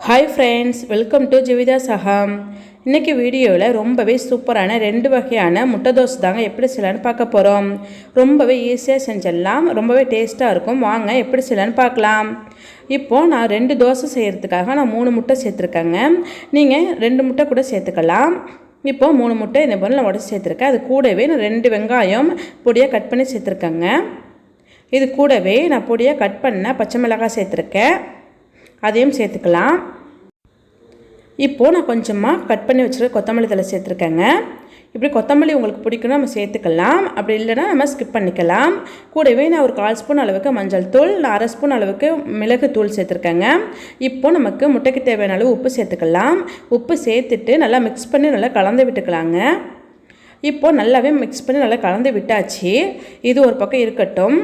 Hi friends, welcome to jeevethaas Agam. இன்னைக்கு வீடியோவில் ரொம்பவே சூப்பரான ரெண்டு வகையான முட்டை தோசை தாங்க எப்படி செய்யலாம்னு பார்க்க போகிறோம். ரொம்பவே ஈஸியாக செஞ்சிடலாம், ரொம்பவே டேஸ்ட்டாக இருக்கும். வாங்க எப்படி செய்யலாம்னு பார்க்கலாம். இப்போது நான் 2 தோசை செய்கிறதுக்காக நான் 3 முட்டை சேர்த்துருக்கேங்க. நீங்கள் 2 முட்டை கூட சேர்த்துக்கலாம். இப்போது 3 முட்டை இந்த போல் நான் உடச்சி சேர்த்துருக்கேன். அது கூடவே நான் 2 வெங்காயம் பொடியாக கட் பண்ணி சேர்த்துருக்கேங்க. இது கூடவே நான் பொடியாக கட் பண்ண பச்சை மிளகாய் சேர்த்துருக்கேன், அதையும் சேர்த்துக்கலாம். இப்போது நான் கொஞ்சமாக கட் பண்ணி வச்சுருக்க கொத்தமல்லி தழை சேர்த்துருக்கேங்க. இப்படி கொத்தமல்லி உங்களுக்கு பிடிக்குன்னா நம்ம சேர்த்துக்கலாம், அப்படி இல்லைன்னா நம்ம ஸ்கிப் பண்ணிக்கலாம். கூடவே நான் ஒரு 1/4 ஸ்பூன் அளவுக்கு மஞ்சள் தூள், 1/2 ஸ்பூன் அளவுக்கு மிளகு தூள் சேர்த்துருக்கேங்க. இப்போது நமக்கு முட்டைக்கு தேவையான அளவு உப்பு சேர்த்துக்கலாம். உப்பு சேர்த்துட்டு நல்லா மிக்ஸ் பண்ணி நல்லா கலந்து விட்டுக்கலாங்க. இப்போது நல்லாவே மிக்ஸ் பண்ணி நல்லா கலந்து விட்டாச்சு. இது ஒரு பக்கம் இருக்கட்டும்.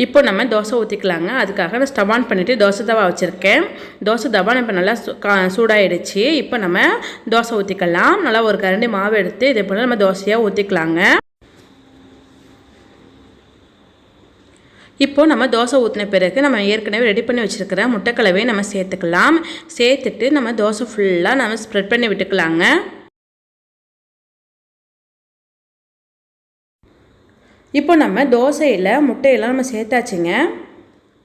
இப்போ நம்ம தோசை ஊற்றிக்கலாங்க. அதுக்காக நான் ஸ்டவ் ஆன் பண்ணிவிட்டு தோசை தவா வச்சுருக்கேன். தோசை தவா இப்போ நல்லா சூடாகிடுச்சு. இப்போ நம்ம தோசை ஊற்றிக்கலாம். நல்லா ஒரு கரண்டி மாவு எடுத்து இதே போல் நம்ம தோசையாக ஊற்றிக்கலாங்க. இப்போது நம்ம தோசை ஊற்றின பிறகு நம்ம ஏற்கனவே ரெடி பண்ணி வச்சுருக்கிற முட்டைக்கலவையை நம்ம சேர்த்துக்கலாம். சேர்த்துட்டு நம்ம தோசை ஃபுல்லாக நம்ம ஸ்ப்ரெட் பண்ணி விட்டுக்கலாங்க. இப்போ நம்ம தோசையில் முட்டையெல்லாம் நம்ம சேர்த்தாச்சுங்க.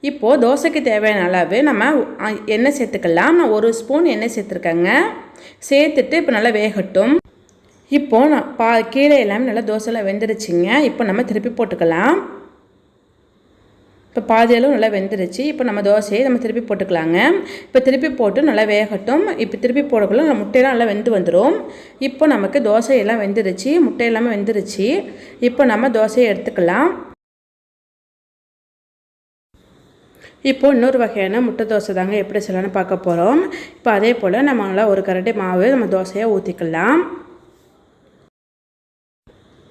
இப்போது தோசைக்கு தேவையான அளவு நம்ம எண்ணெய் சேர்த்துக்கலாம். நான் 1 ஸ்பூன் எண்ணெய் சேர்த்துருக்கேங்க. சேர்த்துட்டு இப்போ நல்லா வேகட்டும். இப்போது நான் கீழே எல்லாமே நல்லா தோசையில் வெந்துருச்சுங்க. இப்போ நம்ம திருப்பி போட்டுக்கலாம். இப்போ பாதியளவு நல்லா வெந்துருச்சு. இப்போ நம்ம தோசையை நம்ம திருப்பி போட்டுக்கலாங்க. இப்போ திருப்பி போட்டு நல்லா வேகட்டும். இப்போ திருப்பி போடக்குள்ள நம்ம முட்டையெல்லாம் நல்லா வெந்து வந்துடும். இப்போ நமக்கு தோசையெல்லாம் வெந்துருச்சு, முட்டை எல்லாமே வெந்துருச்சு. இப்போ நம்ம தோசையை எடுத்துக்கலாம். இப்போ இன்னொரு வகையான முட்டை தோசை தாங்க எப்படி செய்யலாம்னு பார்க்க போகிறோம். இப்போ அதே போல் நம்ம நல்லா ஒரு கரண்டி மாவு நம்ம தோசையை ஊற்றிக்கலாம்.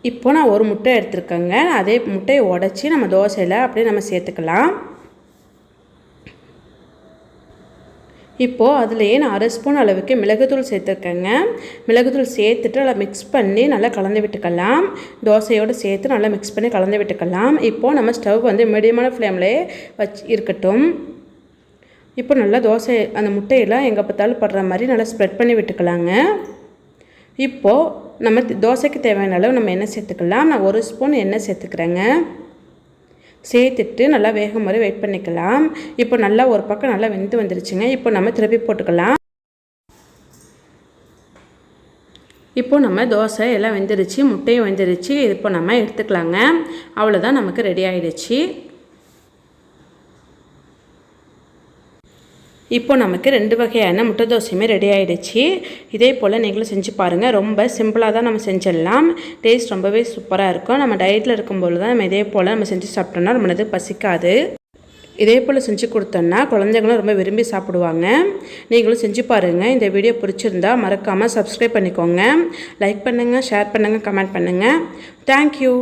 இப்போ நான் ஒரு முட்டை எடுத்துருக்கேங்க. அதே முட்டையை உடச்சி நம்ம தோசையில் அப்படியே நம்ம சேர்த்துக்கலாம். இப்போது அதுலேயே நான் 1/2 ஸ்பூன் அளவுக்கு மிளகுத்தூள் சேர்த்துருக்கேங்க. மிளகுத்தூள் சேர்த்துட்டு நல்லா மிக்ஸ் பண்ணி நல்லா கலந்து விட்டுக்கலாம். தோசையோடு சேர்த்து நல்லா மிக்ஸ் பண்ணி கலந்து விட்டுக்கலாம். இப்போது நம்ம ஸ்டவ் வந்து மீடியமான ஃப்ளேம்லேயே இருக்கட்டும். இப்போ நல்லா தோசை அந்த முட்டையெல்லாம் எங்கே பார்த்தாலும் படுற மாதிரி நல்லா ஸ்ப்ரெட் பண்ணி விட்டுக்கலாங்க. இப்போது நம்ம தோசைக்கு தேவையான அளவு நம்ம எண்ணெய் சேர்த்துக்கலாம். நான் 1 ஸ்பூன் எண்ணெய் சேர்த்துக்கிறேங்க. சேர்த்துட்டு நல்லா வேகம் மாதிரி வெயிட் பண்ணிக்கலாம். இப்போ நல்லா ஒரு பக்கம் நல்லா வெந்து வந்துருச்சுங்க. இப்போ நம்ம திருப்பி போட்டுக்கலாம். இப்போ நம்ம தோசை எல்லாம் வெந்துருச்சு, முட்டையும் வெந்துருச்சு. இப்போ நம்ம எடுத்துக்கலாங்க. அவ்வளோதான், நமக்கு ரெடி ஆகிடுச்சு. இப்போ நமக்கு 2 வகையான முட்டை தோசையுமே ரெடி ஆகிடுச்சு. இதே போல் நீங்களும் செஞ்சு பாருங்கள். ரொம்ப சிம்பிளாக தான் நம்ம செஞ்சிடலாம். டேஸ்ட் ரொம்பவே சூப்பராக இருக்கும். நம்ம டயட்டில் இருக்கும்போது தான் நம்ம இதே போல் நம்ம செஞ்சு சாப்பிட்டோம்னா நம்மளுக்கு பசிக்காது. இதே போல் செஞ்சு கொடுத்தோன்னா குழந்தைங்களும் ரொம்ப விரும்பி சாப்பிடுவாங்க. நீங்களும் செஞ்சு பாருங்கள். இந்த வீடியோ பிடிச்சிருந்தா மறக்காமல் சப்ஸ்கிரைப் பண்ணிக்கோங்க. லைக் பண்ணுங்கள், ஷேர் பண்ணுங்கள், கமெண்ட் பண்ணுங்கள். தேங்க்யூ.